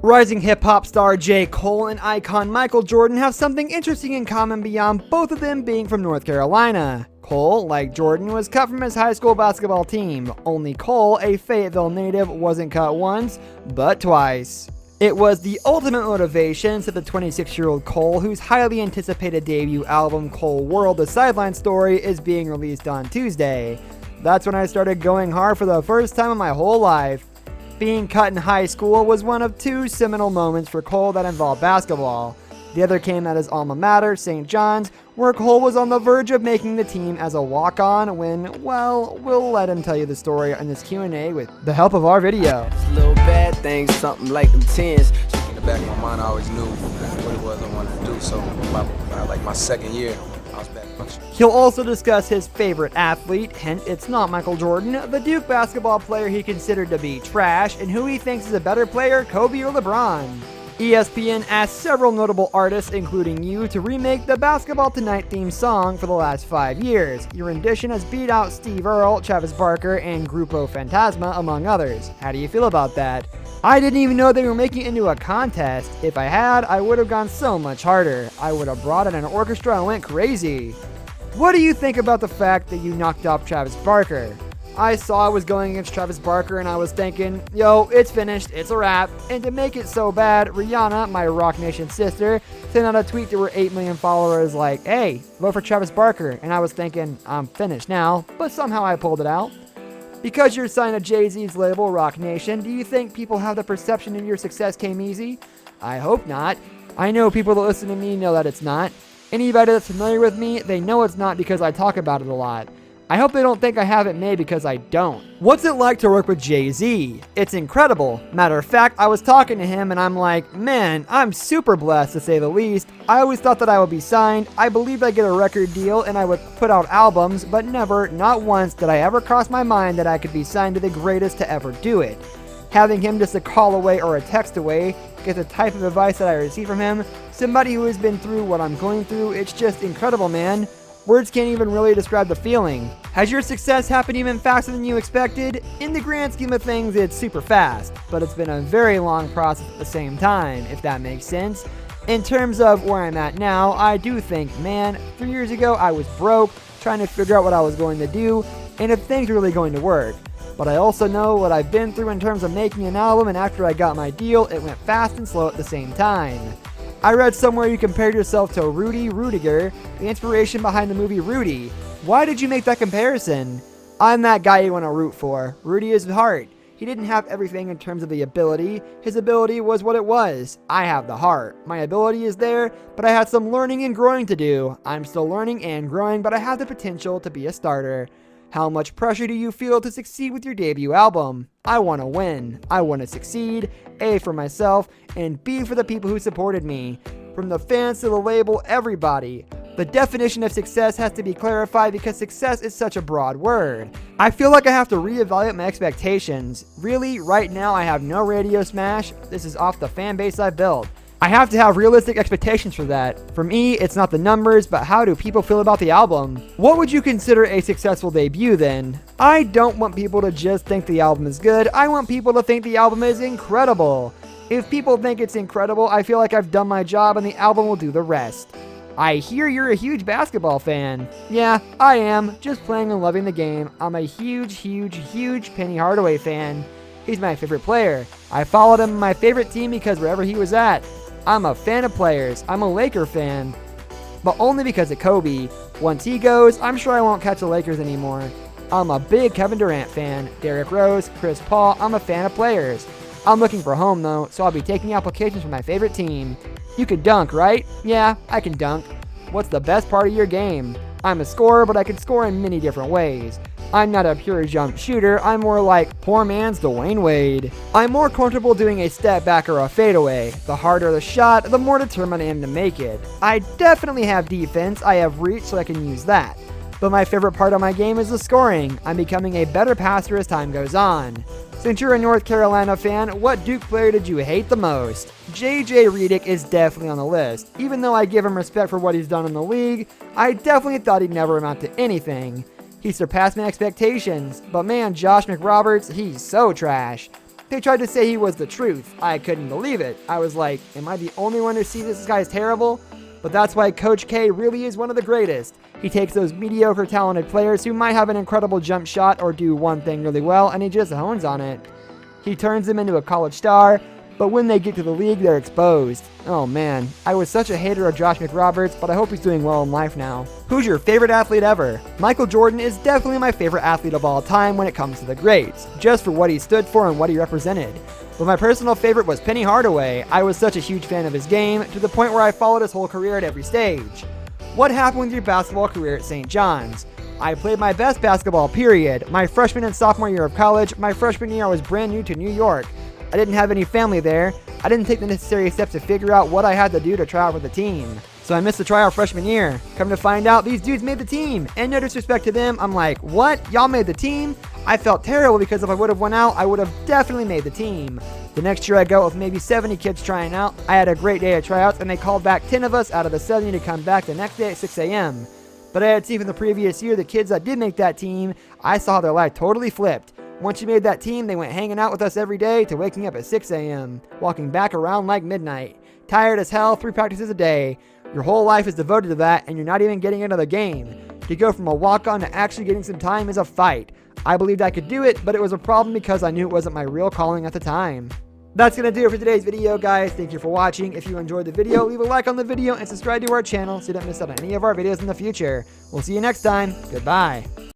Rising hip-hop star JCole and icon Michael Jordan have something interesting in common beyond both of them being from North Carolina. Cole, like Jordan, was cut from his high school basketball team. Only Cole, a Fayetteville native, wasn't cut once, but twice. It was the ultimate motivation, said the 26-year-old Cole, whose highly anticipated debut album, Cole World: The Sideline Story, is being released on Tuesday. That's when I started going hard for the first time in my whole life. Being cut in high school was one of two seminal moments for Cole that involved basketball. The other came at his alma mater, St. John's, where Cole was on the verge of making the team as a walk-on when, well, we'll let him tell you the story in this Q&A with the help of our video. Little bad things, something like them tens. In the back of my mind, I always knew what it was I wanted to do, so by my second year, I was back punching. He'll also discuss his favorite athlete, hint it's not Michael Jordan, the Duke basketball player he considered to be trash, and who he thinks is a better player, Kobe or LeBron. ESPN asked several notable artists, including you, to remake the Basketball Tonight theme song for the last 5 years. Your rendition has beat out Steve Earle, Travis Barker, and Grupo Fantasma, among others. How do you feel about that? I didn't even know they were making it into a contest. If I had, I would have gone so much harder. I would have brought in an orchestra and went crazy. What do you think about the fact that you knocked off Travis Barker? I saw I was going against Travis Barker and I was thinking, yo, it's finished, it's a wrap. And to make it so bad, Rihanna, my Rock Nation sister, sent out a tweet to her 8 million followers like, hey, vote for Travis Barker. And I was thinking, I'm finished now, but somehow I pulled it out. Because you're signed to Jay-Z's label, Rock Nation, do you think people have the perception of your success came easy? I hope not. I know people that listen to me know that it's not. Anybody that's familiar with me, they know it's not because I talk about it a lot. I hope they don't think I have it made because I don't. What's it like to work with Jay-Z? It's incredible. Matter of fact, I was talking to him and I'm like, man, I'm super blessed to say the least. I always thought that I would be signed. I believed I'd get a record deal and I would put out albums, but never, not once, did I ever cross my mind that I could be signed to the greatest to ever do it. Having him just a call away or a text away, get the type of advice that I receive from him, somebody who has been through what I'm going through, it's just incredible, man. Words can't even really describe the feeling. Has your success happened even faster than you expected? In the grand scheme of things, it's super fast, but it's been a very long process at the same time, if that makes sense. In terms of where I'm at now, I do think, man, 3 years ago I was broke, trying to figure out what I was going to do, and if things were really going to work. But I also know what I've been through in terms of making an album, and after I got my deal, it went fast and slow at the same time. I read somewhere you compared yourself to Rudy Rudiger, the inspiration behind the movie Rudy. Why did you make that comparison? I'm that guy you want to root for. Rudy is heart. He didn't have everything in terms of the ability. His ability was what it was. I have the heart. My ability is there, but I had some learning and growing to do. I'm still learning and growing, but I have the potential to be a starter. How much pressure do you feel to succeed with your debut album? I want to win. I want to succeed. A, for myself, and B, for the people who supported me. From the fans to the label, everybody. The definition of success has to be clarified because success is such a broad word. I feel like I have to reevaluate my expectations. Really, right now I have no radio smash. This is off the fan base I've built. I have to have realistic expectations for that. For me, it's not the numbers, but how do people feel about the album? What would you consider a successful debut then? I don't want people to just think the album is good. I want people to think the album is incredible. If people think it's incredible, I feel like I've done my job and the album will do the rest. I hear you're a huge basketball fan. Yeah, I am. Just playing and loving the game. I'm a huge Penny Hardaway fan. He's my favorite player. I followed him in my favorite team because wherever he was at. I'm a fan of players. I'm a Laker fan. But only because of Kobe. Once he goes, I'm sure I won't catch the Lakers anymore. I'm a big Kevin Durant fan. Derrick Rose, Chris Paul, I'm a fan of players. I'm looking for home though, so I'll be taking applications for my favorite team. You can dunk, right? Yeah, I can dunk. What's the best part of your game? I'm a scorer, but I can score in many different ways. I'm not a pure jump shooter, I'm more like poor man's Dwayne Wade. I'm more comfortable doing a step back or a fadeaway. The harder the shot, the more determined I am to make it. I definitely have defense, I have reach, so I can use that. But my favorite part of my game is the scoring. I'm becoming a better passer as time goes on. Since you're a North Carolina fan, what Duke player did you hate the most? JJ Redick is definitely on the list. Even though I give him respect for what he's done in the league, I definitely thought he'd never amount to anything. He surpassed my expectations, but man, Josh McRoberts, he's so trash. They tried to say he was the truth. I couldn't believe it. I was like, am I the only one who sees this guy is terrible? But that's why Coach K really is one of the greatest. He takes those mediocre talented players who might have an incredible jump shot or do one thing really well, and he just hones on it. He turns them into a college star, but when they get to the league, they're exposed. Oh man, I was such a hater of Josh McRoberts, but I hope he's doing well in life now. Who's your favorite athlete ever? Michael Jordan is definitely my favorite athlete of all time when it comes to the greats, just for what he stood for and what he represented. But my personal favorite was Penny Hardaway. I was such a huge fan of his game, to the point where I followed his whole career at every stage. What happened with your basketball career at St. John's? I played my best basketball period. My freshman and sophomore year of college, my freshman year I was brand new to New York. I didn't have any family there. I didn't take the necessary steps to figure out what I had to do to try out for the team. So I missed the tryout freshman year. Come to find out, these dudes made the team. And no disrespect to them, I'm like, what? Y'all made the team? I felt terrible because if I would have went out, I would have definitely made the team. The next year I go with maybe 70 kids trying out. I had a great day at tryouts and they called back 10 of us out of the 70 to come back the next day at 6 a.m. But I had seen from the previous year, the kids that did make that team, I saw their life totally flipped. Once you made that team, they went hanging out with us every day to waking up at 6 a.m., walking back around like midnight. Tired as hell, 3 practices a day. Your whole life is devoted to that and you're not even getting into the game. To go from a walk-on to actually getting some time is a fight. I believed I could do it, but it was a problem because I knew it wasn't my real calling at the time. That's going to do it for today's video, guys. Thank you for watching. If you enjoyed the video, leave a like on the video and subscribe to our channel so you don't miss out on any of our videos in the future. We'll see you next time. Goodbye.